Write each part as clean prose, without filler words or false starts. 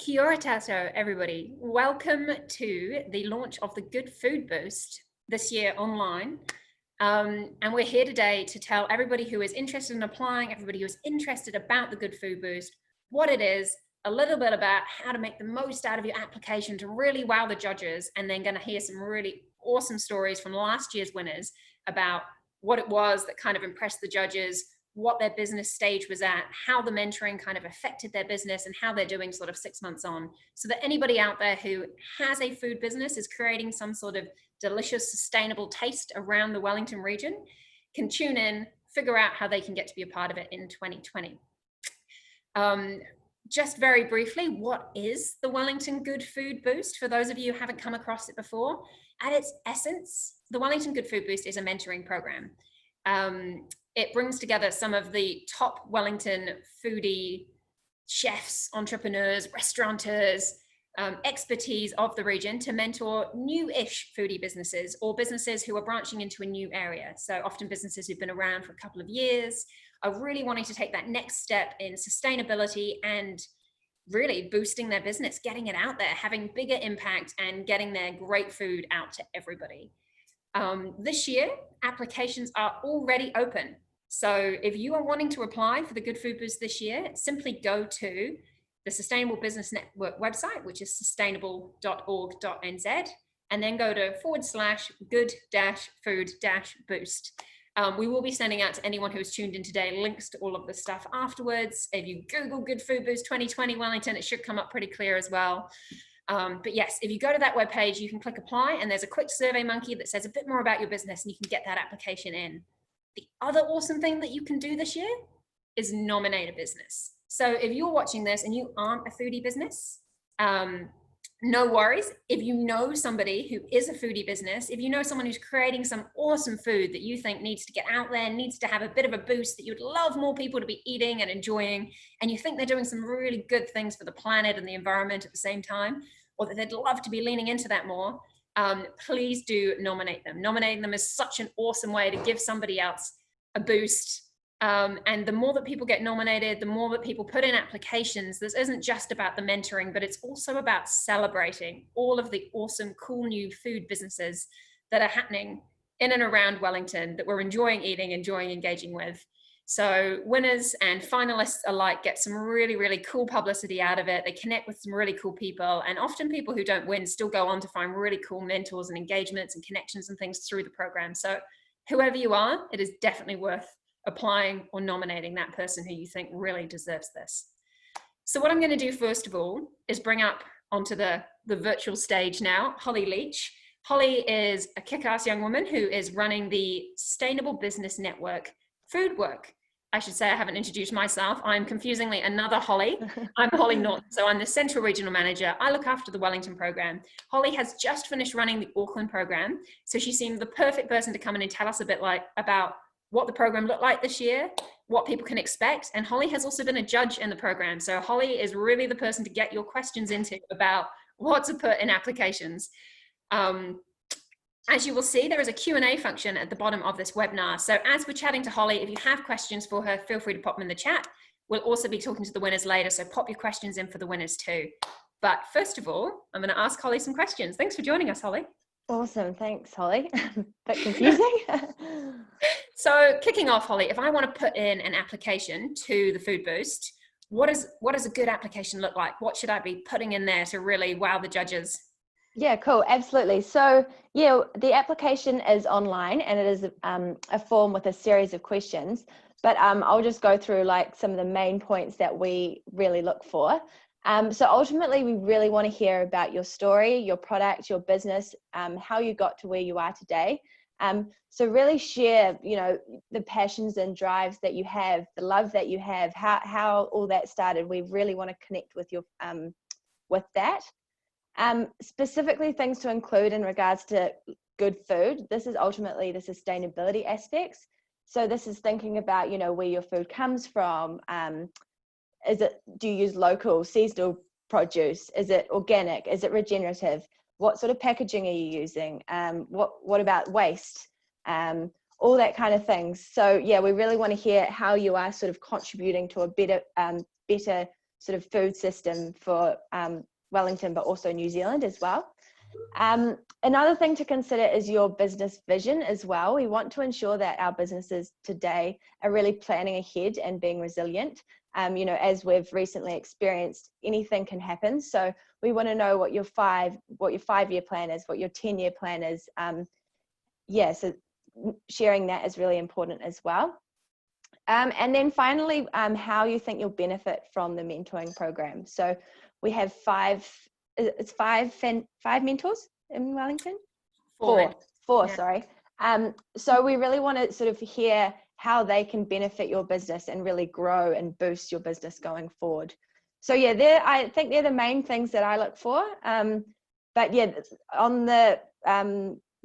Kia ora tātou, everybody. Welcome to the launch of the Good Food Boost this year online. And we're here today to tell everybody who is interested in applying, everybody who is interested about the Good Food Boost, what it is, a little bit about how to make the most out of your application to really wow the judges, and then going to hear some really awesome stories from last year's winners about what it was that kind of impressed the judges, what their business stage was at, how the mentoring kind of affected their business, and how they're doing sort of 6 months on, so that anybody out there who has a food business, is creating some sort of delicious, sustainable taste around the Wellington region, can tune in, figure out how they can get to be a part of it in 2020. Just very briefly, what is the Wellington Good Food Boost? For those of you who haven't come across it before, at its essence, the Wellington Good Food Boost is a mentoring program. It brings together some of the top Wellington foodie chefs, entrepreneurs, restaurateurs, expertise of the region to mentor new-ish foodie businesses, or businesses who are branching into a new area. So often businesses who've been around for a couple of years are really wanting to take that next step in sustainability and really boosting their business, getting it out there, having bigger impact, and getting their great food out to everybody. This year, applications are already open. So if you are wanting to apply for the Good Food Boost this year, simply go to the Sustainable Business Network website, which is sustainable.org.nz, and then go to /good-food-boost. We will be sending out to anyone who is tuned in today links to all of the stuff afterwards. If you Google Good Food Boost 2020 Wellington, it should come up pretty clear as well. But yes, if you go to that webpage, you can click apply, and there's a quick survey monkey that says a bit more about your business, and you can get that application in. The other awesome thing that you can do this year is nominate a business. So if you're watching this and you aren't a foodie business, no worries. If you know somebody who is a foodie business, if you know someone who's creating some awesome food that you think needs to get out there, needs to have a bit of a boost, that you'd love more people to be eating and enjoying, and you think they're doing some really good things for the planet and the environment at the same time, or that they'd love to be leaning into that more, please do nominate them. Nominating them is such an awesome way to give somebody else a boost. And the more that people get nominated, the more that people put in applications. This isn't just about the mentoring, but it's also about celebrating all of the awesome, cool new food businesses that are happening in and around Wellington that we're enjoying eating, enjoying engaging with. So winners and finalists alike get some really, really cool publicity out of it. They connect with some really cool people, and often people who don't win still go on to find really cool mentors and engagements and connections and things through the program. So whoever you are, it is definitely worth applying or nominating that person who you think really deserves this. So what I'm going to do first of all is bring up onto the virtual stage now Holly Leach. Holly is a kick-ass young woman who is running the Sustainable Business Network Food Work. I should say I haven't introduced myself. I'm confusingly another Holly. I'm Holly Norton, so I'm the Central Regional Manager. I look after the Wellington program. Holly has just finished running the Auckland program, so she seemed the perfect person to come in and tell us a bit about what the program looked like this year, what people can expect. And Holly has also been a judge in the program. So Holly is really the person to get your questions into about what to put in applications. As you will see, there is a Q&A function at the bottom of this webinar. So as we're chatting to Holly, if you have questions for her, feel free to pop them in the chat. We'll also be talking to the winners later, so pop your questions in for the winners too. But first of all, I'm going to ask Holly some questions. Thanks for joining us, Holly. Awesome, thanks, Holly. Bit confusing. So kicking off, Holly, if I want to put in an application to the Food Boost, what does a good application look like? What should I be putting in there to really wow the judges? Yeah, cool, absolutely. So yeah, the application is online, and it is a form with a series of questions, but I'll just go through like some of the main points that we really look for. So ultimately, we really want to hear about your story, your product, your business, how you got to where you are today. So really share, the passions and drives that you have, the love that you have, how all that started. We really want to connect with your with that. Specifically things to include in regards to good food. This is ultimately the sustainability aspects. So this is thinking about, where your food comes from. Do you use local, seasonal produce? Is it organic? Is it regenerative? What sort of packaging are you using? What about waste? All that kind of things. So yeah, we really want to hear how you are sort of contributing to a better sort of food system for Wellington, but also New Zealand as well. Another thing to consider is your business vision as well. We want to ensure that our businesses today are really planning ahead and being resilient. As we've recently experienced, anything can happen. So we want to know what your 5-year plan is, what your 10-year plan is. So sharing that is really important as well. And then finally, how you think you'll benefit from the mentoring program. So we have five mentors in Wellington? Four, yeah. Sorry. So we really want to sort of hear how they can benefit your business and really grow and boost your business going forward. So yeah, I think they're the main things that I look for. But yeah, on the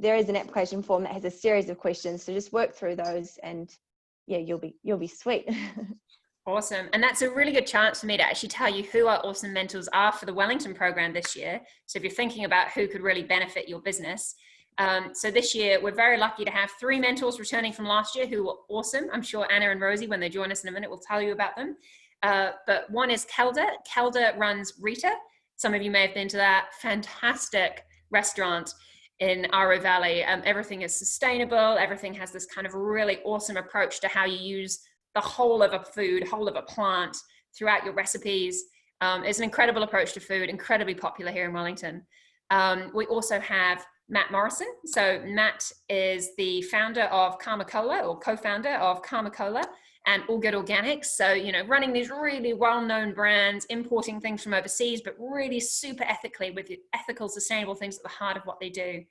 there is an application form that has a series of questions. So just work through those, and yeah, you'll be sweet. Awesome. And that's a really good chance for me to actually tell you who our awesome mentors are for the Wellington program this year. So if you're thinking about who could really benefit your business. So this year, we're very lucky to have 3 mentors returning from last year who were awesome. I'm sure Anna and Rosie, when they join us in a minute, will tell you about them. But one is Kelda. Kelda runs Rita. Some of you may have been to that fantastic restaurant in Aro Valley. Everything is sustainable. Everything has this kind of really awesome approach to how you use the whole of a food, whole of a plant throughout your recipes. It's an incredible approach to food, incredibly popular here in Wellington. We also have Matt Morrison. So Matt is the founder of Karma Cola, or co-founder of Karma Cola and All Good Organics. So, running these really well-known brands, importing things from overseas, but really super ethically with ethical, sustainable things at the heart of what they do.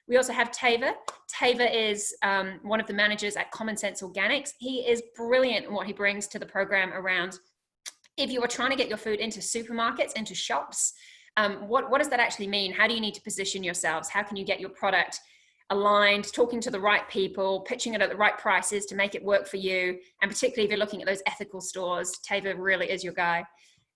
We also have Tava. Tava is one of the managers at Common Sense Organics. He is brilliant in what he brings to the program around, if you are trying to get your food into supermarkets, into shops, what does that actually mean? How do you need to position yourselves? How can you get your product aligned, talking to the right people, pitching it at the right prices to make it work for you? And particularly if you're looking at those ethical stores, Tava really is your guy.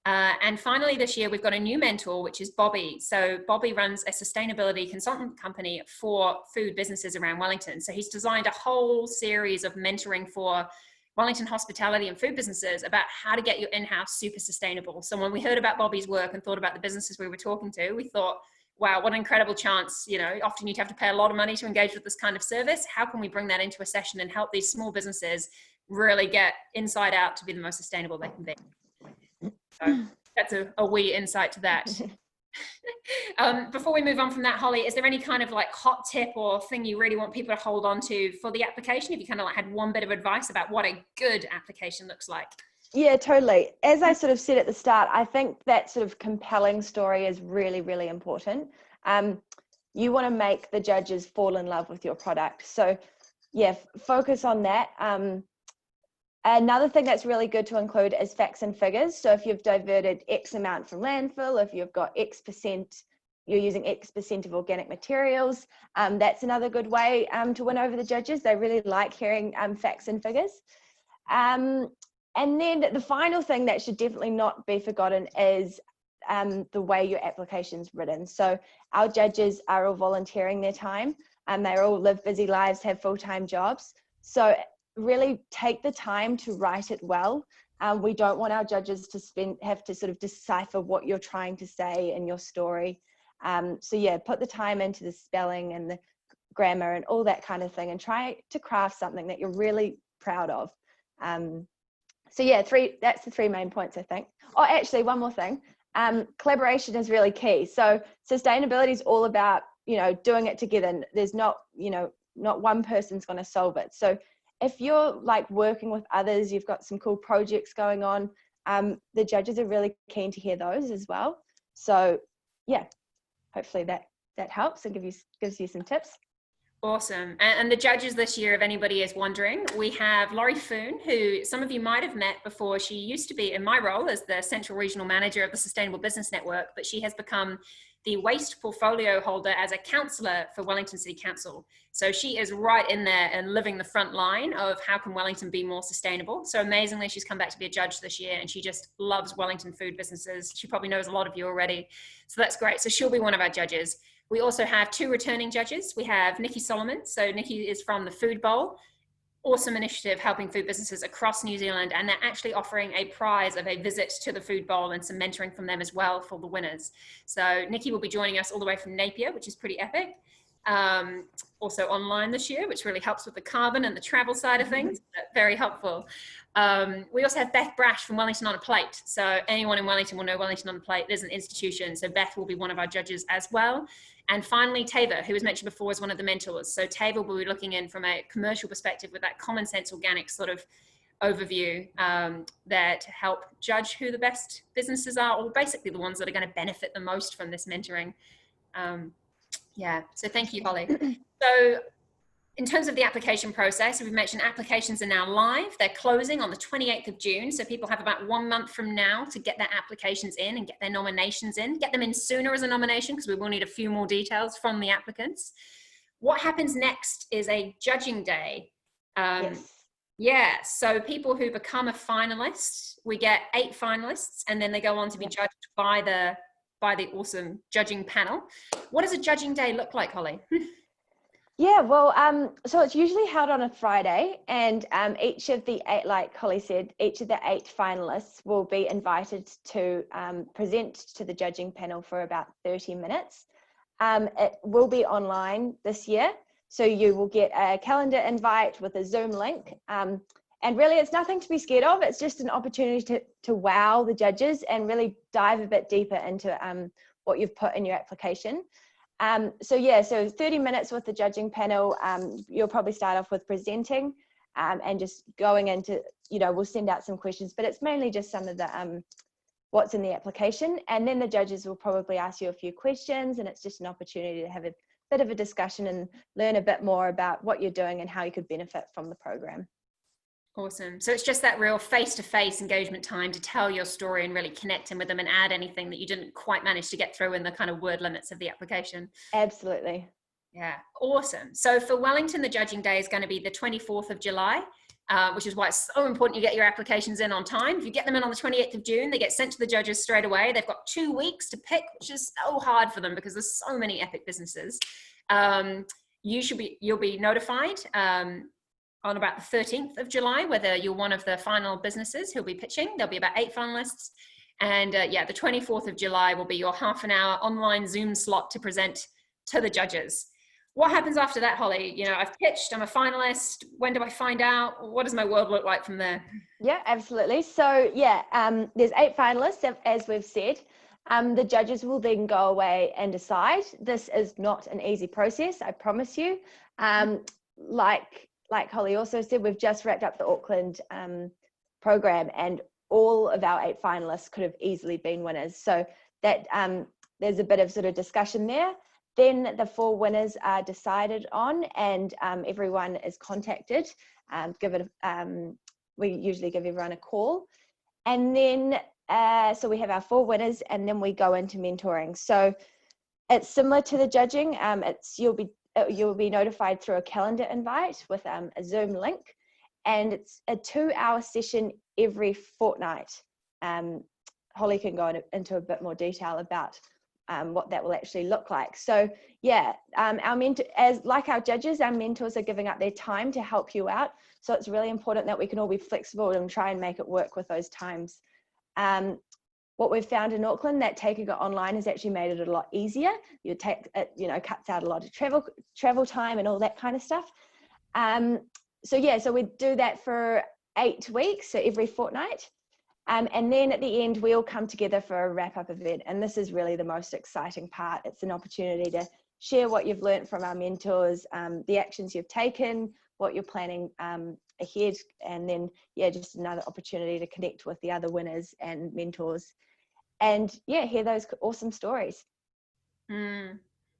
And finally, this year, we've got a new mentor, which is Bobby. So Bobby runs a sustainability consultant company for food businesses around Wellington. So he's designed a whole series of mentoring for Wellington hospitality and food businesses about how to get your in-house super sustainable. So when we heard about Bobby's work and thought about the businesses we were talking to, we thought, wow, what an incredible chance. Often you'd have to pay a lot of money to engage with this kind of service. How can we bring that into a session and help these small businesses really get inside out to be the most sustainable they can be? So that's a wee insight to that. Before we move on from that, Holly, is there any kind of hot tip or thing you really want people to hold on to for the application? If you kind of had one bit of advice about what a good application looks like. Yeah, totally. As I sort of said at the start, I think that sort of compelling story is really, really important. You want to make the judges fall in love with your product. So yeah, focus on that. Another thing that's really good to include is facts and figures. So if you've diverted X amount from landfill, if you've got X%, you're using X% of organic materials, that's another good way to win over the judges. They really like hearing facts and figures. And then the final thing that should definitely not be forgotten is the way your application's written. So our judges are all volunteering their time, and they all live busy lives, have full-time jobs. So really take the time to write it well. We don't want our judges to have to sort of decipher what you're trying to say in your story. So yeah, put the time into the spelling and the grammar and all that kind of thing, and try to craft something that you're really proud of. So yeah, that's the 3 main points, I think. Oh, actually, one more thing. Collaboration is really key. So sustainability is all about, doing it together. There's not one person's going to solve it. So if you're working with others, you've got some cool projects going on, the judges are really keen to hear those as well. So yeah, hopefully that helps and gives you some tips. Awesome. And the judges this year, if anybody is wondering, we have Laurie Foon, who some of you might have met before. She used to be in my role as the Central Regional Manager of the Sustainable Business Network, but she has become the waste portfolio holder as a councillor for Wellington City Council. So she is right in there and living the front line of how can Wellington be more sustainable. So amazingly, she's come back to be a judge this year, and she just loves Wellington food businesses. She probably knows a lot of you already. So that's great. So she'll be one of our judges. We also have 2 returning judges. We have Nikki Solomon. So Nikki is from the Food Bowl. awesome initiative helping food businesses across New Zealand, and they're actually offering a prize of a visit to the food bowl and some mentoring from them as well for the winners. So Nikki will be joining us all the way from Napier, which is pretty epic. Also online this year, which really helps with the carbon and the travel side of things. Very helpful. We also have Beth Brash from Wellington on a Plate. So anyone in Wellington will know Wellington on a Plate. There's an institution. So Beth will be one of our judges as well. And finally, Tava, who was mentioned before, is one of the mentors. So Tava will be looking in from a commercial perspective with that common sense organic sort of overview that help judge who the best businesses are, or basically the ones that are going to benefit the most from this mentoring. Yeah, so thank you, Holly. So in terms of the application process, we've mentioned applications are now live. They're closing on the 28th of June. So people have about 1 month from now to get their applications in and get their nominations in. Get them in sooner as a nomination because we will need a few more details from the applicants. What happens next is a judging day. Yes. Yeah, so people who become a finalist, we get 8 finalists, and then they go on to be judged by the awesome judging panel. What does a judging day look like, Holly? Yeah, well, so it's usually held on a Friday, and each of the 8, like Holly said, each of the 8 finalists will be invited to present to the judging panel for about 30 minutes. It will be online this year, so you will get a calendar invite with a Zoom link. And really, it's nothing to be scared of. It's just an opportunity to wow the judges and really dive a bit deeper into what you've put in your application. So 30 minutes with the judging panel. You'll probably start off with presenting and just going into, we'll send out some questions, but it's mainly just some of the what's in the application. And then the judges will probably ask you a few questions, and it's just an opportunity to have a bit of a discussion and learn a bit more about what you're doing and how you could benefit from the program. Awesome. So it's just that real face-to-face engagement time to tell your story and really connect in with them and add anything that you didn't quite manage to get through in the kind of word limits of the application. Absolutely. Yeah, awesome. So for Wellington, the judging day is going to be the 24th of July, which is why it's so important you get your applications in on time. If you get them in on the 28th of June, they get sent to the judges straight away. They've got 2 weeks to pick, which is so hard for them because there's so many epic businesses. You'll be notified on about the 13th of July, whether you're one of the final businesses who'll be pitching. There'll be about 8 finalists. And the 24th of July will be your half-an-hour online Zoom slot to present to the judges. What happens after that, Holly? I've pitched, I'm a finalist. When do I find out? What does my world look like from there? Yeah, absolutely. So there's 8 finalists, as we've said. The judges will then go away and decide. This is not an easy process, I promise you. Like Holly also said, we've just wrapped up the Auckland program, and all of our 8 finalists could have easily been winners. So that there's a bit of sort of discussion there. Then the 4 winners are decided on, and everyone is contacted. We usually give everyone a call, and then so we have our 4 winners, and then we go into mentoring. So it's similar to the judging. You'll be notified through a calendar invite with a Zoom link, and it's a 2-hour session every fortnight. Holly can go into a bit more detail about what that will actually look like. So like our judges, our mentors are giving up their time to help you out. So it's really important that we can all be flexible and try and make it work with those times. What we've found in Auckland, that taking it online has actually made it a lot easier. You take it, cuts out a lot of travel time and all that kind of stuff. So we do that for 8 weeks, so every fortnight. And then at the end, we all come together for a wrap-up event. And this is really the most exciting part. It's an opportunity to share what you've learned from our mentors, the actions you've taken, what you're planning ahead, and then just another opportunity to connect with the other winners and mentors, and hear those awesome stories.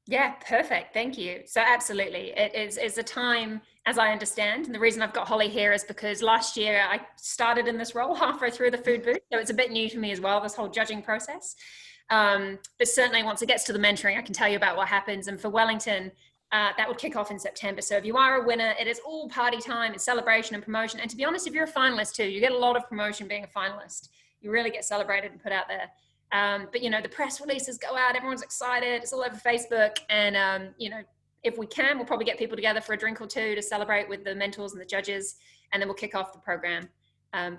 Yeah, perfect. Thank you. So absolutely, it is a time, as I understand, and the reason I've got Holly here is because last year I started in this role halfway through the food booth, so it's a bit new to me as well, this whole judging process. But certainly once it gets to the mentoring, I can tell you about what happens. And for Wellington, that would kick off in September. So if you are a winner, it is all party time, it's celebration and promotion. And to be honest, if you're a finalist too, you get a lot of promotion being a finalist. You really get celebrated and put out there. But the press releases go out, everyone's excited, it's all over Facebook, and if we can, we'll probably get people together for a drink or two to celebrate with the mentors and the judges, and then we'll kick off the program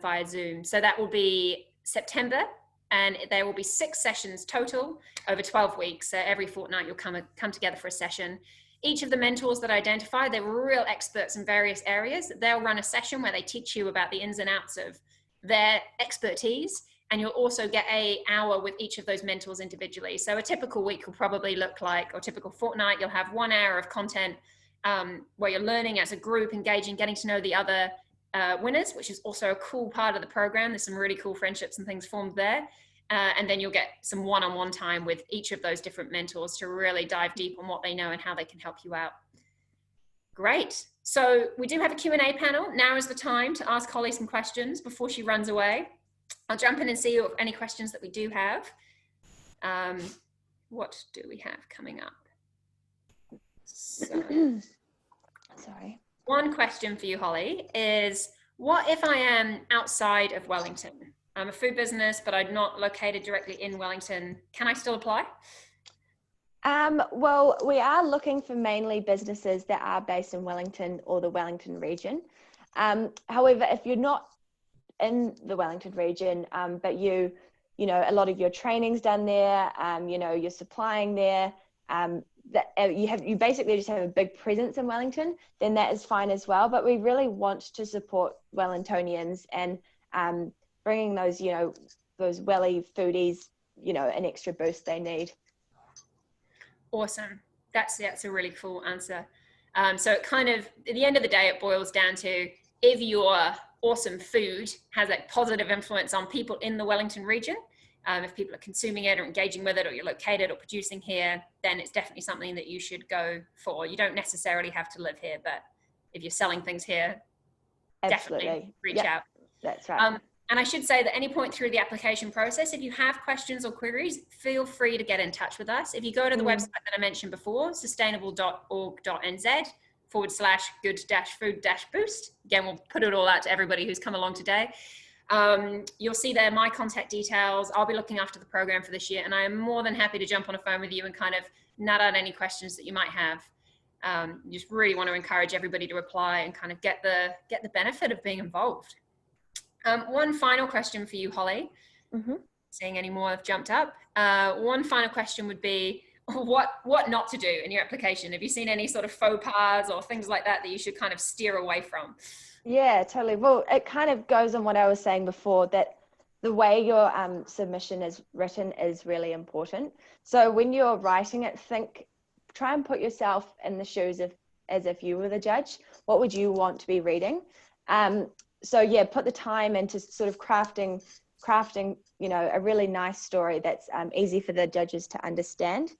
via Zoom. So that will be September, and there will be 6 sessions total over 12 weeks. So every fortnight you'll come together for a session. Each of the mentors that I identify, they're real experts in various areas. They'll run a session where they teach you about the ins and outs of their expertise, and you'll also get an hour with each of those mentors individually. So a typical week will probably look like, or typical fortnight, you'll have 1 hour of content where you're learning as a group, engaging, getting to know the other winners, which is also a cool part of the program. There's some really cool friendships and things formed there. And then you'll get some one-on-one time with each of those different mentors to really dive deep on what they know and how they can help you out. Great. So we do have a Q&A panel. Now is the time to ask Holly some questions before she runs away. I'll jump in and see any questions that we do have. What do we have coming up? So, sorry. One question for you, Holly, is what if I am outside of Wellington? I'm a food business, but I'm not located directly in Wellington. Can I still apply? Well, we are looking for mainly businesses that are based in Wellington or the Wellington region. However, if you're not in the Wellington region, but you know, a lot of your training's done there, you know, you're supplying there, you basically just have a big presence in Wellington, then that is fine as well. But we really want to support Wellingtonians and bringing those, you know, those welly foodies, you know, an extra boost they need. Awesome. That's a really cool answer. So it kind of, at the end of the day, it boils down to if your awesome food has a positive influence on people in the Wellington region, if people are consuming it or engaging with it, or you're located or producing here, then it's definitely something that you should go for. You don't necessarily have to live here, but if you're selling things here, Absolutely. Definitely reach out. That's right. And I should say that any point through the application process, if you have questions or queries, feel free to get in touch with us. If you go to the website that I mentioned before, sustainable.org.nz/good-food-boost, again, we'll put it all out to everybody who's come along today. You'll see there my contact details. I'll be looking after the program for this year, and I am more than happy to jump on a phone with you and kind of nut out any questions that you might have. Just really want to encourage everybody to apply and kind of get the benefit of being involved. One final question for you, Holly. Seeing any more have jumped up. One final question would be, what not to do in your application? Have you seen any sort of faux pas or things like that that you should kind of steer away from? Yeah, totally. Well, it kind of goes on what I was saying before, that the way your submission is written is really important. So when you're writing it, try and put yourself in the shoes as if you were the judge. What would you want to be reading? So yeah, put the time into sort of crafting, you know, a really nice story that's easy for the judges to understand.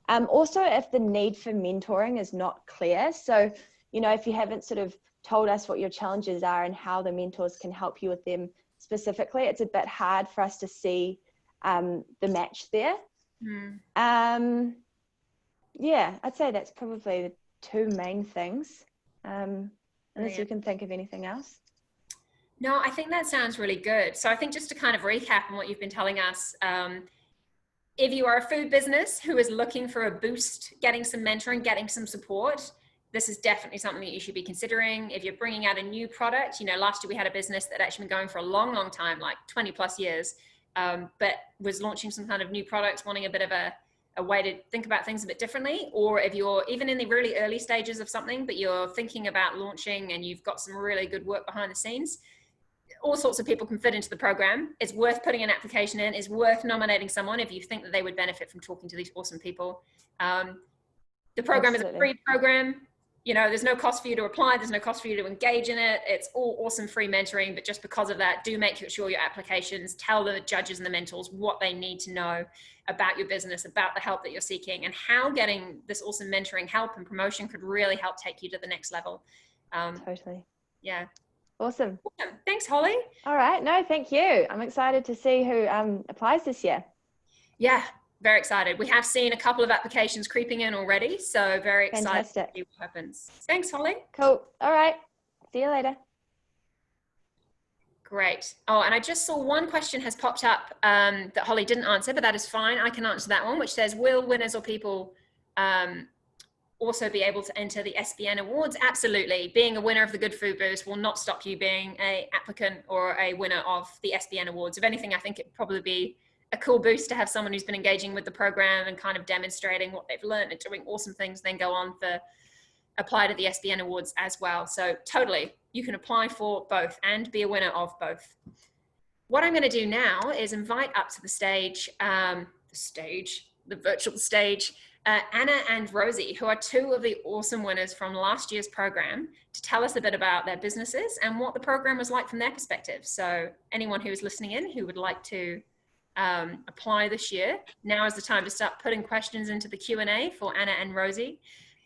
Also, if the need for mentoring is not clear, so, you know, if you haven't sort of told us what your challenges are and how the mentors can help you with them specifically, it's a bit hard for us to see the match there. Yeah, I'd say that's probably the 2 main things, unless you can think of anything else. No, I think that sounds really good. So I think just to kind of recap on what you've been telling us, if you are a food business who is looking for a boost, getting some mentoring, getting some support, this is definitely something that you should be considering. If you're bringing out a new product, you know, last year we had a business that had actually been going for a long, long time, like 20 plus years, but was launching some kind of new products, wanting a bit of a way to think about things a bit differently. Or if you're even in the really early stages of something, but you're thinking about launching and you've got some really good work behind the scenes, all sorts of people can fit into the program. It's worth putting an application in. It's worth nominating someone if you think that they would benefit from talking to these awesome people. The program is a free program. You know, there's no cost for you to apply. There's no cost for you to engage in it. It's all awesome free mentoring. But just because of that, do make sure your applications tell the judges and the mentors what they need to know about your business, about the help that you're seeking, and how getting this awesome mentoring help and promotion could really help take you to the next level. Totally. Yeah. Awesome. Thanks, Holly. All right. No, thank you. I'm excited to see who applies this year. Yeah, very excited. We have seen a couple of applications creeping in already, so very excited to see what happens. Thanks, Holly. Cool. All right. See you later. Great. Oh, and I just saw one question has popped up that Holly didn't answer, but that is fine. I can answer that one, which says, will winners or people also be able to enter the SBN Awards? Absolutely. Being a winner of the Good Food Boost will not stop you being an applicant or a winner of the SBN Awards. If anything, I think it'd probably be a cool boost to have someone who's been engaging with the program and kind of demonstrating what they've learned and doing awesome things, then go on for apply to the SBN Awards as well. So totally, you can apply for both and be a winner of both. What I'm going to do now is invite up to the stage, the virtual stage, Anna and Rosie, who are two of the awesome winners from last year's program, to tell us a bit about their businesses and what the program was like from their perspective. So anyone who is listening in who would like to apply this year, now is the time to start putting questions into the Q&A for Anna and Rosie.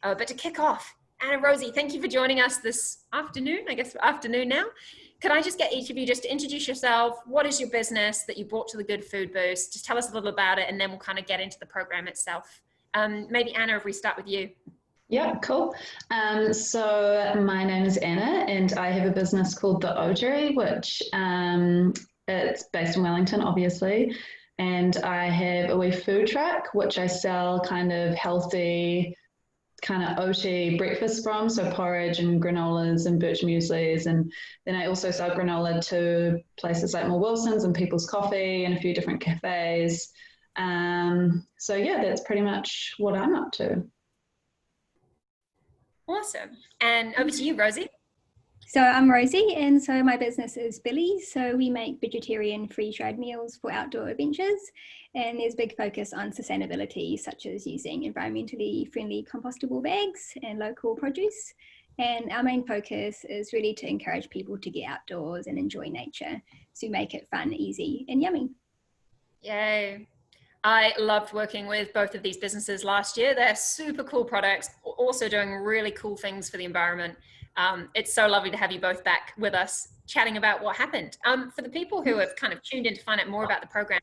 But to kick off, Anna, Rosie, thank you for joining us this afternoon, I guess afternoon now. Could I just get each of you just to introduce yourself? What is your business that you brought to the Good Food Boost? Just tell us a little about it, and then we'll kind of get into the program itself. Maybe Anna, if we start with you. Yeah, cool. So my name is Anna, and I have a business called The Otery, which it's based in Wellington, obviously. And I have a wee food truck, which I sell kind of healthy, kind of oaty breakfast from, so porridge and granolas and birch mueslis, and then I also sell granola to places like More Wilson's and People's Coffee and a few different cafes. So yeah, that's pretty much what I'm up to. Awesome. And over to you, Rosie. So I'm Rosie, and so my business is Billy's. So we make vegetarian freeze-dried meals for outdoor adventures, and there's a big focus on sustainability, such as using environmentally friendly compostable bags and local produce. And our main focus is really to encourage people to get outdoors and enjoy nature, to make it fun, easy, and yummy. Yay. I loved working with both of these businesses last year. They're super cool products, also doing really cool things for the environment. It's so lovely to have you both back with us chatting about what happened. For the people who have kind of tuned in to find out more about the program,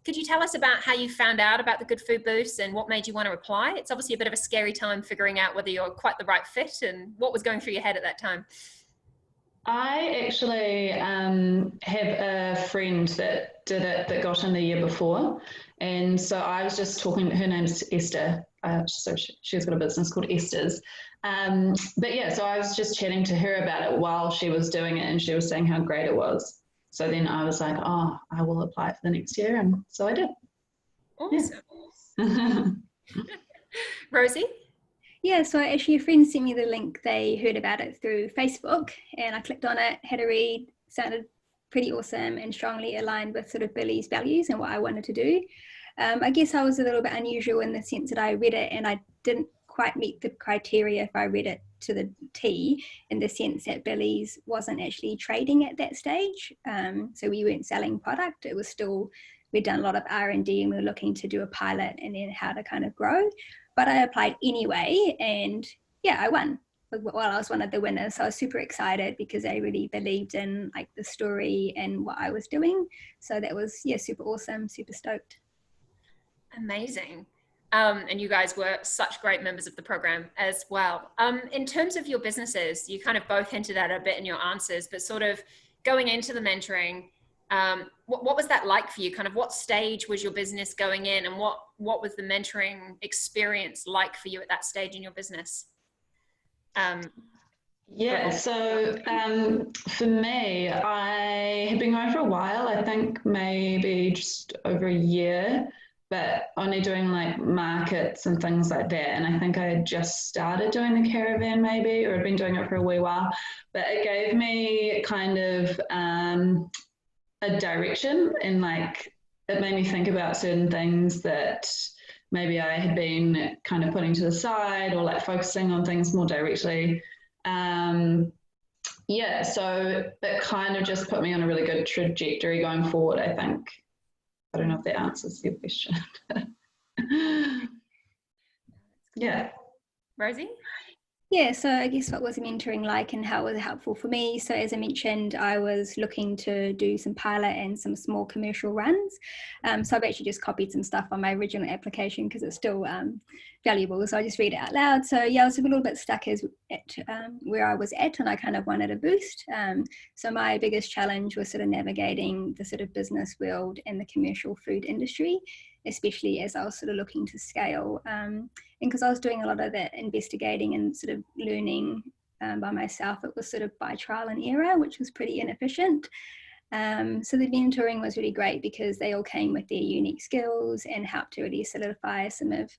could you tell us about how you found out about the Good Food Boost and what made you want to apply? It's obviously a bit of a scary time figuring out whether you're quite the right fit, and what was going through your head at that time? I actually have a friend that did it, that got in the year before. And so I was just talking, her name's Esther. So she's got a business called Esther's. But yeah, so I was just chatting to her about it while she was doing it, and she was saying how great it was. So then I was like, oh, I will apply for the next year. And so I did. Awesome. Yeah. Rosie? Yeah, so actually a friend sent me the link. They heard about it through Facebook, and I clicked on it, had a read, sounded pretty awesome and strongly aligned with sort of Billy's values and what I wanted to do. I guess I was a little bit unusual in the sense that I read it and I didn't quite meet the criteria if I read it to the T, in the sense that Billy's wasn't actually trading at that stage. So we weren't selling product. It was still, we'd done a lot of R&D and we were looking to do a pilot and then how to kind of grow. But I applied anyway, and yeah, I won. Well, I was one of the winners, so I was super excited because I really believed in like the story and what I was doing. So that was, yeah, super awesome, super stoked. Amazing. And you guys were such great members of the program as well. In terms of your businesses, you kind of both hinted at it a bit in your answers, but sort of going into the mentoring, what was that like for you? Kind of what stage was your business going in, and what was the mentoring experience like for you at that stage in your business? Yeah, so for me, I had been going for a while, I think maybe just over a year, but only doing like markets and things like that. And I think I had just started doing the caravan maybe, or had been doing it for a wee while, but it gave me kind of a direction, and like it made me think about certain things that maybe I had been kind of putting to the side, or like focusing on things more directly. Yeah, so it kind of just put me on a really good trajectory going forward, I think. I don't know if that answers your question. Yeah. Rosie? Yeah, so I guess what was mentoring like and how it was helpful for me. So as I mentioned, I was looking to do some pilot and some small commercial runs. So I've actually just copied some stuff on my original application because it's still valuable. So I just read it out loud. So yeah, I was a little bit stuck at where I was at, and I kind of wanted a boost. So my biggest challenge was sort of navigating the sort of business world and the commercial food industry. especially as I was sort of looking to scale. And because I was doing a lot of that investigating and sort of learning by myself, it was sort of by trial and error, which was pretty inefficient. So the mentoring was really great because they all came with their unique skills and helped to really solidify some of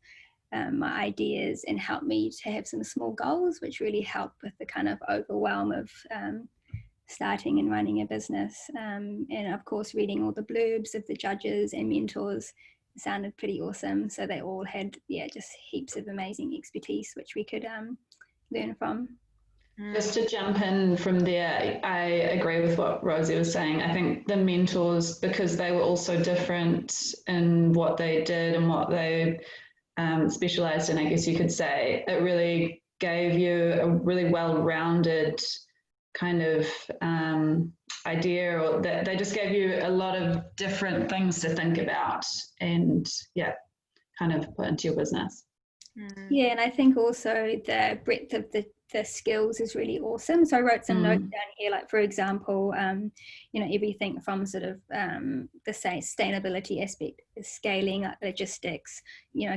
my ideas and helped me to have some small goals, which really helped with the kind of overwhelm of starting and running a business. And of course, reading all the blurbs of the judges and mentors sounded pretty awesome. So they all had, just heaps of amazing expertise, which we could learn from. Just to jump in from there, I agree with what Rosie was saying. I think the mentors, because they were also different in what they did and what they specialized in, I guess you could say, it really gave you a really well-rounded kind of idea, or that they just gave you a lot of different things to think about and kind of put into your business. Yeah, and I think also the breadth of the skills is really awesome. So I wrote some notes down here, like for example, everything from sort of the sustainability aspect, scaling, like logistics,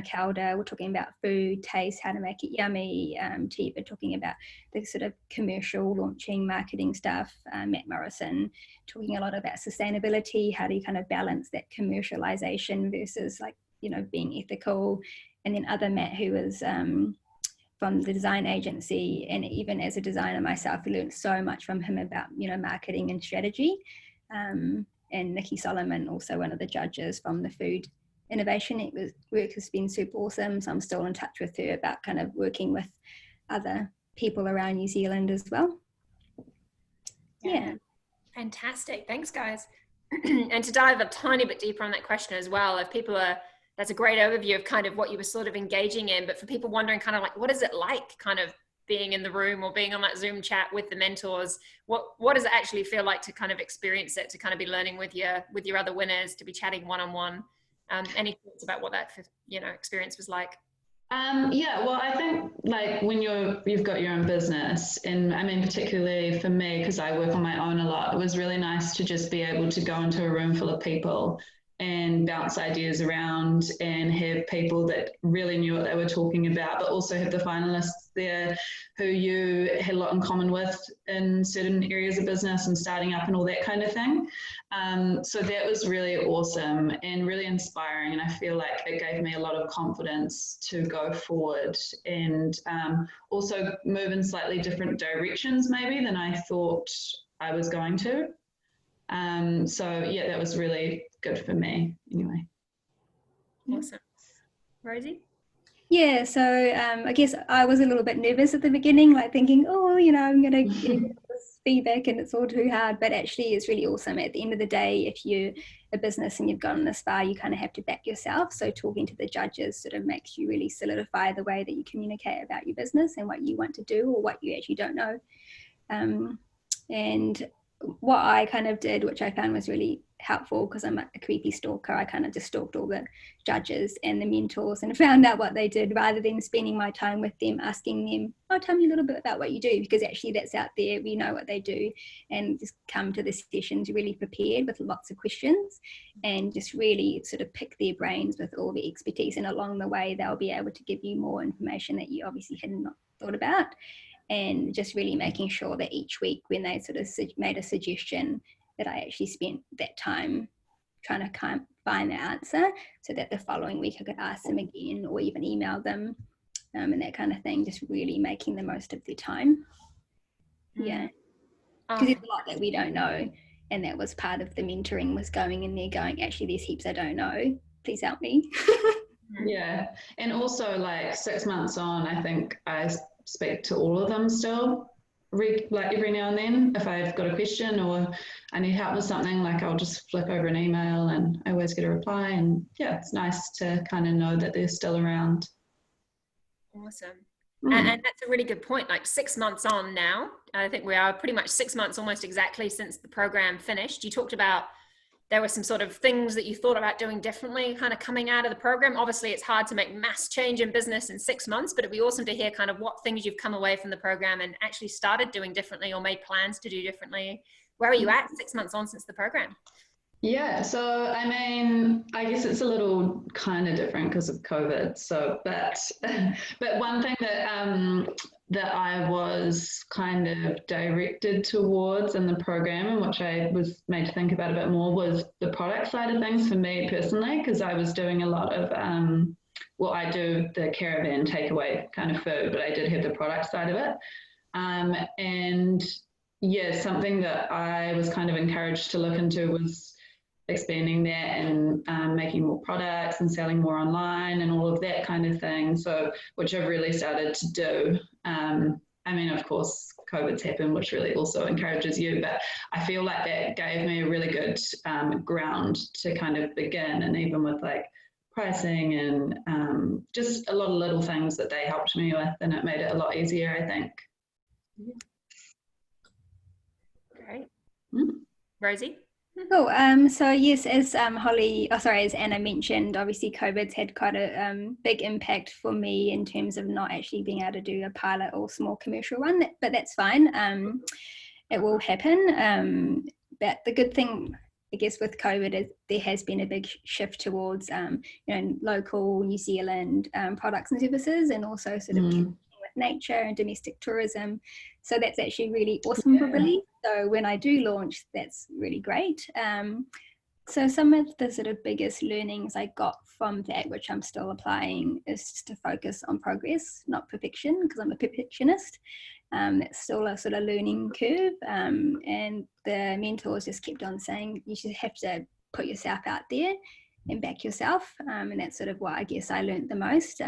Calda, we're talking about food, taste, how to make it yummy, Tiva talking about the sort of commercial launching, marketing stuff, Matt Morrison talking a lot about sustainability, how do you kind of balance that commercialization versus like, being ethical. And then other Matt, who was from the design agency, and even as a designer myself, I learned so much from him about, marketing and strategy. And Nikki Solomon, also one of the judges from the food innovation. Work has been super awesome. So I'm still in touch with her about kind of working with other people around New Zealand as well. Yeah. Fantastic. Thanks, guys. And to dive a tiny bit deeper on that question as well, if people are, that's a great overview of kind of what you were sort of engaging in, but for people wondering kind of like, what is it like kind of being in the room or being on that Zoom chat with the mentors? What does it actually feel like to kind of experience it, to kind of be learning with your other winners, to be chatting one-on-one? Any thoughts about what that, experience was like? Well, I think like when you've got your own business, and I mean, particularly for me, because I work on my own a lot, it was really nice to just be able to go into a room full of people and bounce ideas around and have people that really knew what they were talking about, but also have the finalists there who you had a lot in common with in certain areas of business and starting up and all that kind of thing. So that was really awesome and really inspiring. And I feel like it gave me a lot of confidence to go forward and also move in slightly different directions maybe than I thought I was going to. That was really good for me anyway. Awesome. Rosie? Yeah, so I guess I was a little bit nervous at the beginning, like thinking, I'm going to get this feedback and it's all too hard, but actually it's really awesome. At the end of the day, if you're a business and you've gotten this far, you kind of have to back yourself. So talking to the judges sort of makes you really solidify the way that you communicate about your business and what you want to do or what you actually don't know. And what I kind of did, which I found was really helpful because I'm a creepy stalker, I kind of just stalked all the judges and the mentors and found out what they did rather than spending my time with them, asking them, tell me a little bit about what you do, because actually that's out there, we know what they do, and just come to the sessions really prepared with lots of questions and just really sort of pick their brains with all the expertise, and along the way they'll be able to give you more information that you obviously had not thought about. And just really making sure that each week when they sort of made a suggestion that I actually spent that time trying to find the answer so that the following week I could ask them again or even email them and that kind of thing, just really making the most of their time. Yeah, because there's a lot that we don't know, and that was part of the mentoring, was going in there going, actually there's heaps I don't know, please help me. Yeah, and also like 6 months on, I think I speak to all of them still, like every now and then. If I've got a question or I need help with something, like I'll just flip over an email and I always get a reply. And yeah, it's nice to kind of know that they're still around. Awesome. And that's a really good point. Like 6 months on now, I think we are pretty much 6 months almost exactly since the program finished. You talked about there were some sort of things that you thought about doing differently kind of coming out of the program. Obviously, it's hard to make mass change in business in 6 months, but it'd be awesome to hear kind of what things you've come away from the program and actually started doing differently or made plans to do differently. Where are you at 6 months on since the program? Yeah, so I mean, I guess it's a little kind of different because of COVID. So, but one thing that I was kind of directed towards in the program, and which I was made to think about a bit more, was the product side of things for me personally, because I was doing a lot of well, I do the caravan takeaway kind of food, but I did have the product side of it, and yeah, something that I was kind of encouraged to look into was expanding that and making more products and selling more online and all of that kind of thing. So, which I've really started to do. I mean, of course, COVID's happened, which really also encourages you, but I feel like that gave me a really good ground to kind of begin. And even with like pricing and just a lot of little things that they helped me with, and it made it a lot easier, I think. Great. Mm. Rosie? Cool. So yes, as as Anna mentioned, obviously COVID's had quite a big impact for me in terms of not actually being able to do a pilot or small commercial run, but that's fine. It will happen. But the good thing, I guess, with COVID is there has been a big shift towards local New Zealand products and services, and also sort of with nature and domestic tourism. So that's actually really awesome for Billy. So when I do launch, that's really great. So some of the sort of biggest learnings I got from that, which I'm still applying, is just to focus on progress, not perfection, because I'm a perfectionist. That's still a sort of learning curve. And the mentors just kept on saying, you should have to put yourself out there and back yourself. And that's sort of what I guess I learned the most.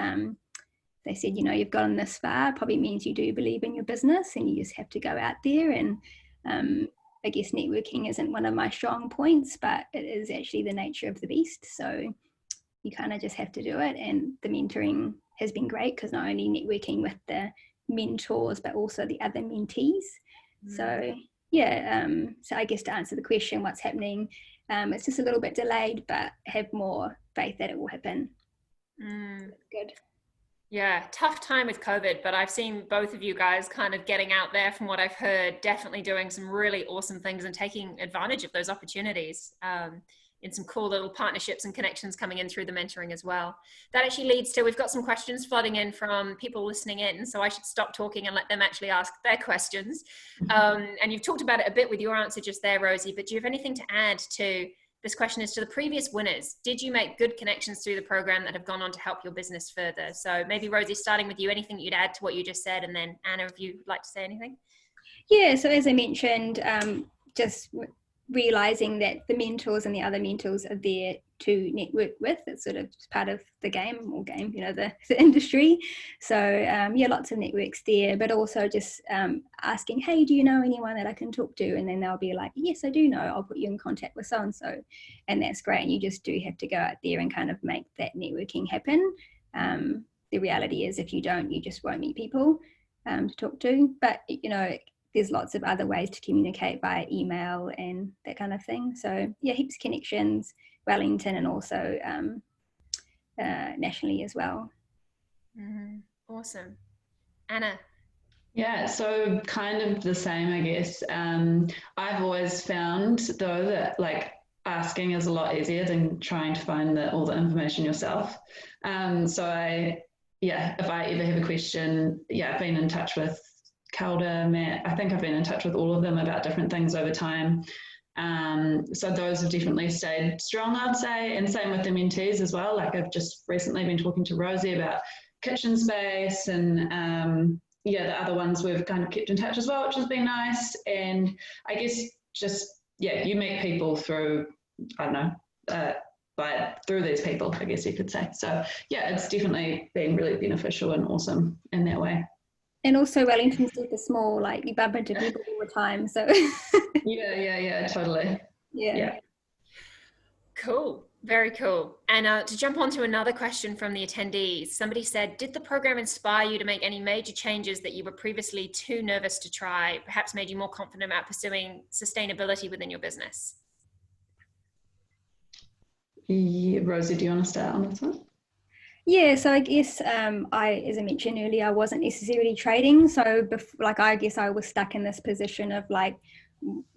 They said, you've gotten this far, probably means you do believe in your business, and you just have to go out there. And I guess networking isn't one of my strong points, but it is actually the nature of the beast. So you kind of just have to do it. And the mentoring has been great, because not only networking with the mentors, but also the other mentees. So yeah, so I guess to answer the question, what's happening, it's just a little bit delayed, but have more faith that it will happen. Good. Yeah, tough time with COVID, but I've seen both of you guys kind of getting out there, from what I've heard, definitely doing some really awesome things and taking advantage of those opportunities in some cool little partnerships and connections coming in through the mentoring as well. That actually leads to, we've got some questions flooding in from people listening in, so I should stop talking and let them actually ask their questions. And you've talked about it a bit with your answer just there, Rosie, but do you have anything to add to this question? Is to the previous winners, did you make good connections through the program that have gone on to help your business further? So maybe Rosie, starting with you, anything you'd add to what you just said, and then Anna, if you'd like to say anything. Yeah, so as I mentioned, just realizing that the mentors and the other mentors are there to network with. It's sort of part of the game, the industry. So yeah, lots of networks there, but also just asking, hey, do you know anyone that I can talk to? And then they'll be like, yes, I do know, I'll put you in contact with so-and-so. And that's great. And you just do have to go out there and kind of make that networking happen. The reality is, if you don't, you just won't meet people to talk to. But there's lots of other ways to communicate via email and that kind of thing. So yeah, heaps of connections, Wellington, and also nationally as well. Awesome. Anna? Yeah, so kind of the same, I guess. I've always found, though, that like asking is a lot easier than trying to find all the information yourself. So if I ever have a question, I've been in touch with Calder, Matt. I think I've been in touch with all of them about different things over time. So those have definitely stayed strong, I'd say, and same with the mentees as well. Like I've just recently been talking to Rosie about kitchen space, and the other ones we've kind of kept in touch as well, which has been nice. And I guess just you meet people through, I don't know, through these people, I guess you could say. So it's definitely been really beneficial and awesome in that way. And also Wellington's super small, like you bump into people all the time. So yeah, totally. Yeah. Cool. Very cool. And to jump on to another question from the attendees, somebody said, did the program inspire you to make any major changes that you were previously too nervous to try, perhaps made you more confident about pursuing sustainability within your business? Yeah, Rosie, do you want to start on this one? Yeah, so I guess as I mentioned earlier, I wasn't necessarily trading. So I guess I was stuck in this position of like,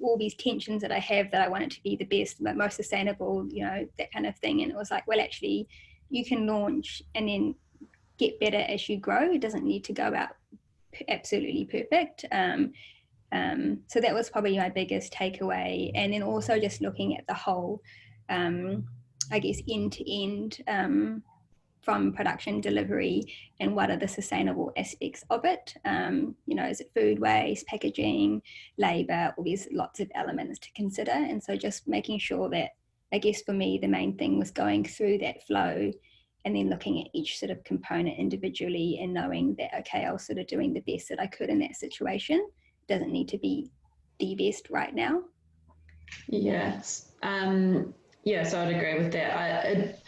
all these tensions that I have, that I want it to be the best, but most sustainable, you know, that kind of thing. And it was like, well, actually, you can launch and then get better as you grow. It doesn't need to go out absolutely perfect. So that was probably my biggest takeaway. And then also just looking at the whole, I guess, end to end, from production delivery, and what are the sustainable aspects of it. You know, is it food waste, packaging, labor, all these lots of elements to consider. And so just making sure that, I guess for me, the main thing was going through that flow and then looking at each sort of component individually and knowing that, okay, I was sort of doing the best that I could in that situation. It doesn't need to be the best right now. Yes. Yeah, so I'd agree with that.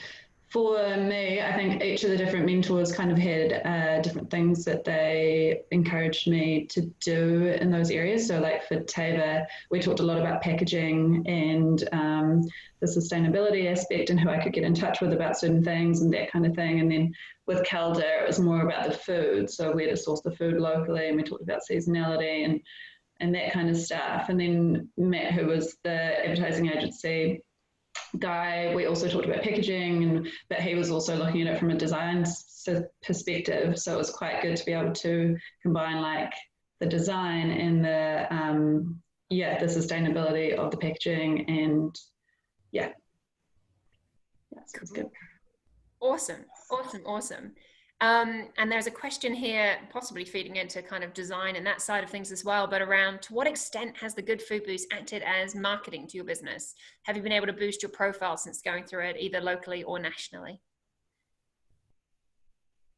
For me, I think each of the different mentors kind of had different things that they encouraged me to do in those areas. So like for Tabor, we talked a lot about packaging and the sustainability aspect and who I could get in touch with about certain things and that kind of thing. And then with Calder, it was more about the food. So where to source the food locally, and we talked about seasonality and that kind of stuff. And then Matt, who was the advertising agency guy, we also talked about packaging, but he was also looking at it from a design perspective. So it was quite good to be able to combine like the design and the the sustainability of the packaging, and yeah, so it's good. Awesome. And there's a question here, possibly feeding into kind of design and that side of things as well, but around, to what extent has the Good Food Boost acted as marketing to your business? Have you been able to boost your profile since going through it, either locally or nationally?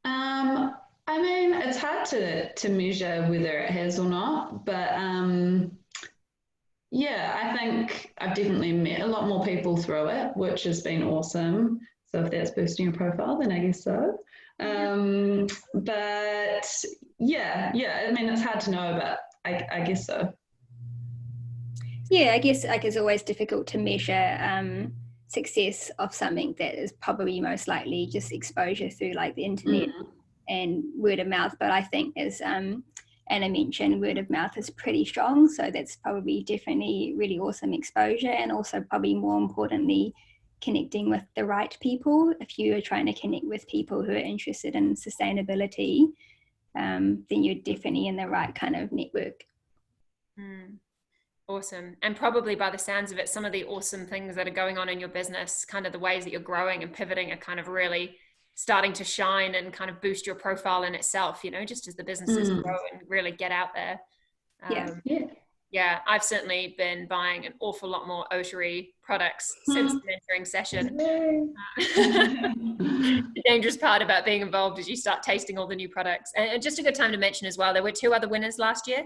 I mean, it's hard to measure whether it has or not, but yeah, I think I've definitely met a lot more people through it, which has been awesome. So if that's boosting your profile, then I guess so. But yeah, I mean, it's hard to know, but I guess so. Yeah, I guess like it's always difficult to measure success of something that is probably most likely just exposure through like the internet and word of mouth. But I think, as Anna mentioned, word of mouth is pretty strong. So that's probably definitely really awesome exposure, and also probably more importantly, connecting with the right people. If you are trying to connect with people who are interested in sustainability, then you're definitely in the right kind of network. Awesome. And probably by the sounds of it, some of the awesome things that are going on in your business, kind of the ways that you're growing and pivoting, are kind of really starting to shine and kind of boost your profile in itself, you know, just as the businesses grow and really get out there. Yeah, I've certainly been buying an awful lot more Otery products since the mentoring session. The dangerous part about being involved is you start tasting all the new products. And just a good time to mention as well, there were 2 other winners last year.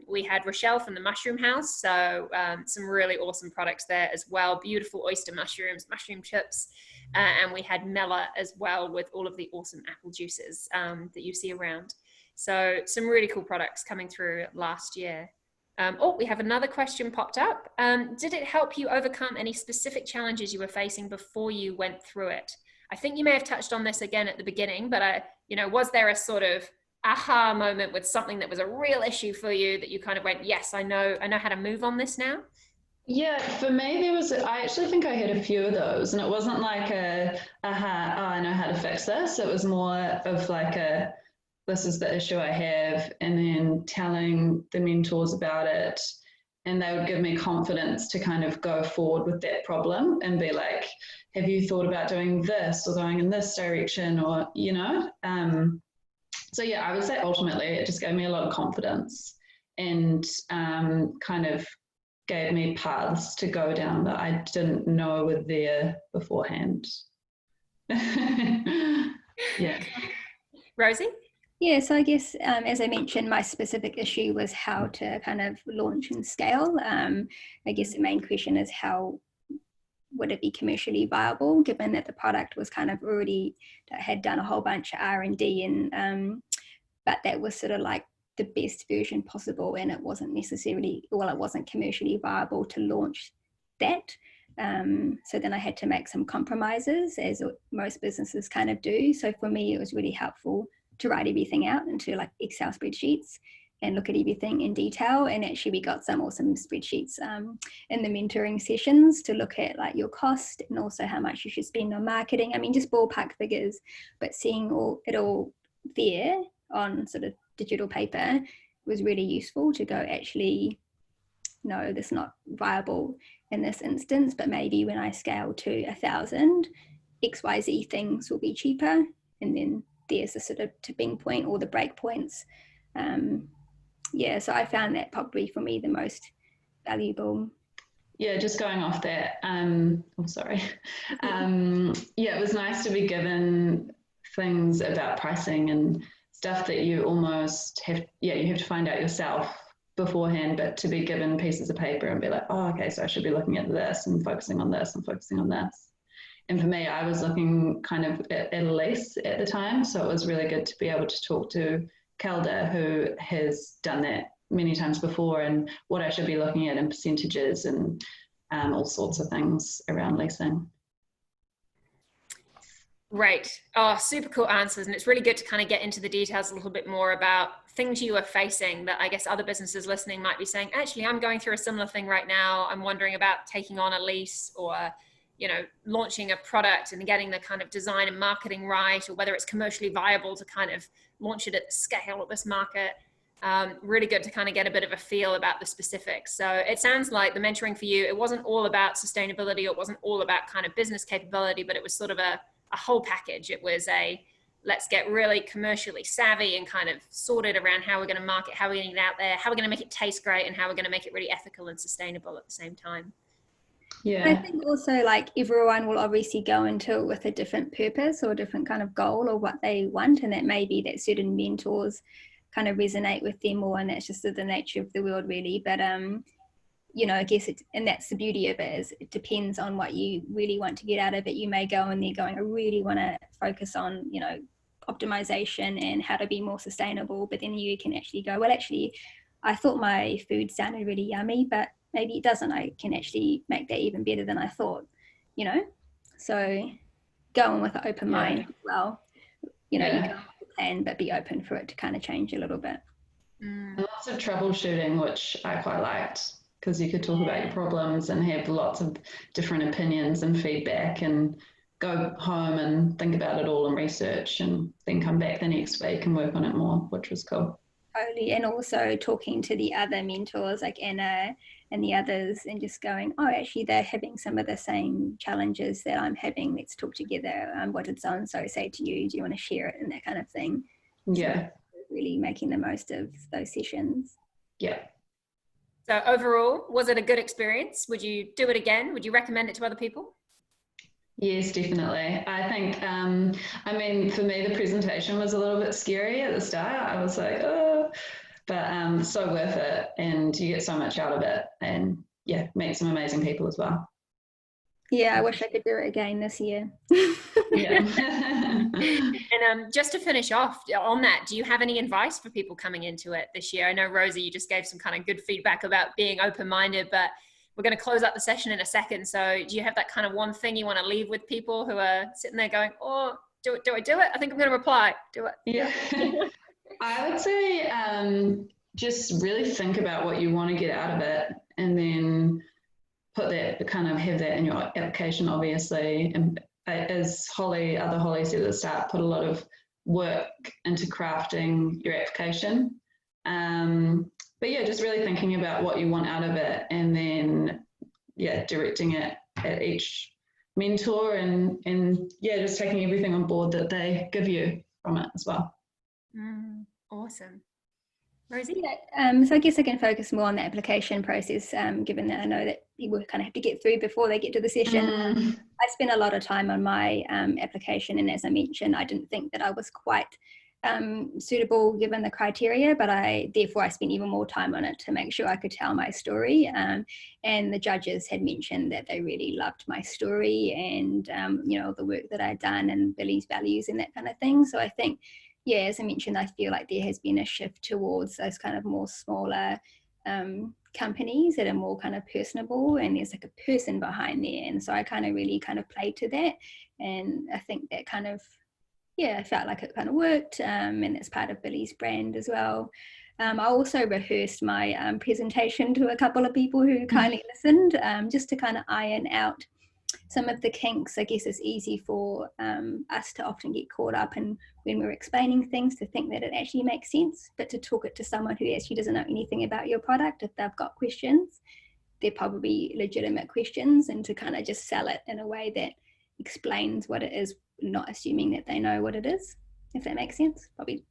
We had Rochelle from the Mushroom House, so some really awesome products there as well. Beautiful oyster mushrooms, mushroom chips. And we had Mella as well, with all of the awesome apple juices that you see around. So some really cool products coming through last year. We have another question popped up. Did it help you overcome any specific challenges you were facing before you went through it? I think you may have touched on this again at the beginning, but was there a sort of aha moment with something that was a real issue for you that you kind of went, yes, I know how to move on this now? Yeah, for me, I actually think I had a few of those, and it wasn't like I know how to fix this. It was more of like this is the issue I have, and then telling the mentors about it, and they would give me confidence to kind of go forward with that problem and be like, have you thought about doing this or going in this direction, or so yeah, I would say ultimately it just gave me a lot of confidence and kind of gave me paths to go down that I didn't know were there beforehand. Yeah. Rosie? Yeah, so I guess, as I mentioned, my specific issue was how to kind of launch and scale. I guess the main question is, how would it be commercially viable, given that the product was kind of already, had done a whole bunch of R&D, and but that was sort of like the best version possible, and it wasn't necessarily, it wasn't commercially viable to launch that. So then I had to make some compromises, as most businesses kind of do. So for me, it was really helpful to write everything out into like Excel spreadsheets and look at everything in detail. And actually we got some awesome spreadsheets in the mentoring sessions to look at like your cost and also how much you should spend on marketing. I mean, just ballpark figures, but seeing it all there on sort of digital paper was really useful to go, actually, no, that's not viable in this instance, but maybe when I scale to 1,000, XYZ things will be cheaper. And then there's a sort of tipping point or the break points. So I found that probably for me the most valuable. Yeah, just going off that, it was nice to be given things about pricing and stuff that you almost have to find out yourself beforehand, but to be given pieces of paper and be like, oh, okay, so I should be looking at this and focusing on this and focusing on this. And for me, I was looking kind of at a lease at the time, so it was really good to be able to talk to Kelda, who has done that many times before, and what I should be looking at in percentages and all sorts of things around leasing. Right. Oh, super cool answers. And it's really good to kind of get into the details a little bit more about things you are facing that I guess other businesses listening might be saying, actually, I'm going through a similar thing right now. I'm wondering about taking on a lease or, launching a product and getting the kind of design and marketing right, or whether it's commercially viable to kind of launch it at the scale of this market. Really good to kind of get a bit of a feel about the specifics. So it sounds like the mentoring for you, it wasn't all about sustainability, or it wasn't all about kind of business capability, but it was sort of a whole package. It was let's get really commercially savvy and kind of sorted around how we're going to market, how we're going to get out there, how we're going to make it taste great, and how we're going to make it really ethical and sustainable at the same time. Yeah. I think also like everyone will obviously go into it with a different purpose or a different kind of goal or what they want, and that maybe that certain mentors kind of resonate with them more, and that's just the nature of the world really. But I guess and that's the beauty of it, is it depends on what you really want to get out of it. You may go in there going, I really want to focus on optimization and how to be more sustainable, but then you can actually go, well, actually I thought my food sounded really yummy, but maybe it doesn't. I can actually make that even better than I thought, so go in with an open mind as well. You go with the plan, but be open for it to kind of change a little bit. And lots of troubleshooting, which I quite liked, because you could talk about your problems and have lots of different opinions and feedback, and go home and think about it all and research, and then come back the next week and work on it more, which was cool. Totally. And also talking to the other mentors like Anna and the others, and just going, oh, actually they're having some of the same challenges that I'm having. Let's talk together. What did so-and-so say to you? Do you want to share it? And that kind of thing. Yeah. So really making the most of those sessions. Yeah. So overall, was it a good experience? Would you do it again? Would you recommend it to other people? Yes, definitely. I think, for me, the presentation was a little bit scary at the start. I was like, oh, but so worth it, and you get so much out of it, and meet some amazing people as well. Yeah, I wish I could do it again this year. Yeah. And just to finish off on that, do you have any advice for people coming into it this year? I know, Rosie, you just gave some kind of good feedback about being open-minded, but we're going to close up the session in a second. So do you have that kind of one thing you want to leave with people who are sitting there going, oh, do I do it? I think I'm going to reply. Do it. Yeah. I would say just really think about what you want to get out of it, and then have that in your application, obviously. And as other Holly said at the start, put a lot of work into crafting your application. But just really thinking about what you want out of it, and then directing it at each mentor, and just taking everything on board that they give you from it as well. Awesome. Rosie? So I guess I can focus more on the application process, given that I know that people kind of have to get through before they get to the session. I spent a lot of time on my application, and as I mentioned, I didn't think that I was quite suitable given the criteria, but therefore I spent even more time on it to make sure I could tell my story. And the judges had mentioned that they really loved my story and the work that I'd done and Billy's values and that kind of thing. So I think, as I mentioned, I feel like there has been a shift towards those kind of more smaller companies that are more kind of personable, and there's like a person behind there. And so I kind of really kind of played to that, and I think that kind of I felt like it kind of worked, and it's part of Billy's brand as well. I also rehearsed my presentation to a couple of people who kindly listened, just to kind of iron out some of the kinks. I guess it's easy for us to often get caught up in when we're explaining things to think that it actually makes sense, but to talk it to someone who actually doesn't know anything about your product, if they've got questions, they're probably legitimate questions, and to kind of just sell it in a way that explains what it is, not assuming that they know what it is, if that makes sense. Probably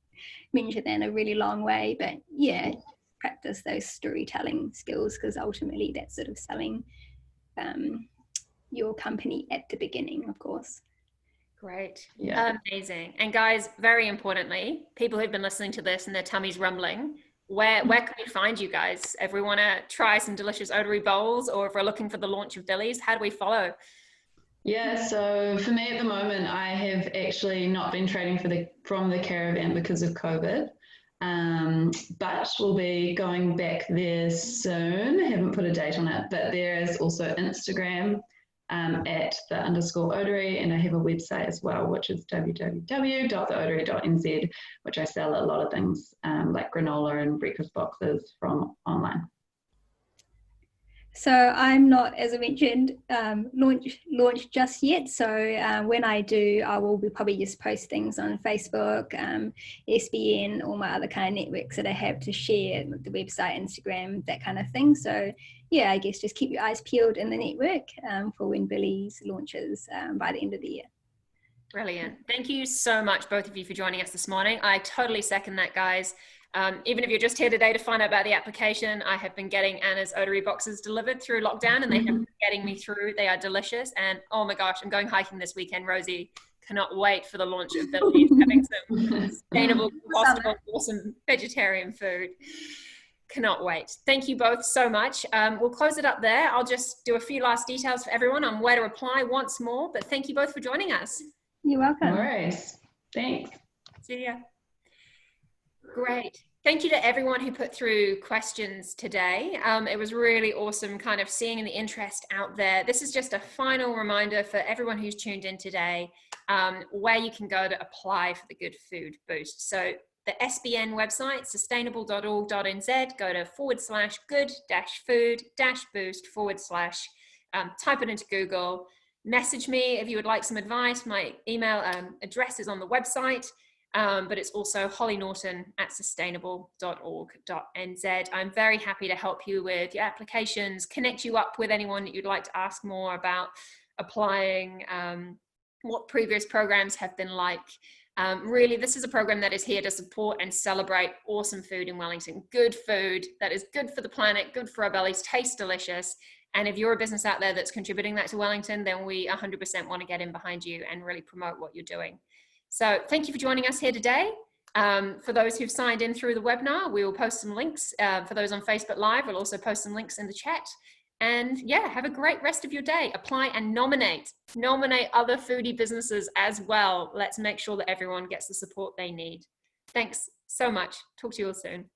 mentioned that in a really long way, but yeah, practice those storytelling skills, because ultimately that's sort of selling your company at the beginning, of course. Great. Yeah. Amazing. And guys, very importantly, people who've been listening to this and their tummy's rumbling, where can we find you guys? If we want to try some delicious oatery bowls, or if we're looking for the launch of Billy's, how do we follow? Yeah, so for me at the moment, I have actually not been trading from the caravan because of COVID, but we'll be going back there soon. I haven't put a date on it, but there is also Instagram at _oatery, and I have a website as well, which is www.theoatery.nz, which I sell a lot of things like granola and breakfast boxes from online. So I'm not, as I mentioned, launched just yet. So when I do, I will be probably just post things on Facebook, SBN, all my other kind of networks that I have to share, the website, Instagram, that kind of thing. So yeah, I guess just keep your eyes peeled in the network for when Billy's launches by the end of the year. Brilliant. Thank you so much, both of you, for joining us this morning. I totally second that, guys. Even if you're just here today to find out about the application, I have been getting Anna's oatery boxes delivered through lockdown, and they have been getting me through. They are delicious. And oh my gosh, I'm going hiking this weekend, Rosie. Cannot wait for the launch of Billy's, having some sustainable, compostable, awesome vegetarian food. Cannot wait. Thank you both so much. We'll close it up there. I'll just do a few last details for everyone on where to apply once more, but thank you both for joining us. You're welcome. No worries. Thanks. See ya. Great. Thank you to everyone who put through questions today. It was really awesome kind of seeing the interest out there. This is just a final reminder for everyone who's tuned in today, where you can go to apply for the Good Food Boost. So the SBN website, sustainable.org.nz, go to /good-food-boost/ type it into Google, message me if you would like some advice. My email address is on the website. But it's also hollynorton@sustainable.org.nz. I'm very happy to help you with your applications, connect you up with anyone that you'd like to ask more about applying, what previous programs have been like. Really, this is a program that is here to support and celebrate awesome food in Wellington. Good food that is good for the planet, good for our bellies, tastes delicious. And if you're a business out there that's contributing that to Wellington, then we 100% want to get in behind you and really promote what you're doing. So thank you for joining us here today. For those who've signed in through the webinar, we will post some links. For those on Facebook Live, we'll also post some links in the chat. And yeah, have a great rest of your day. Apply and nominate other foodie businesses as well. Let's make sure that everyone gets the support they need. Thanks so much. Talk to you all soon.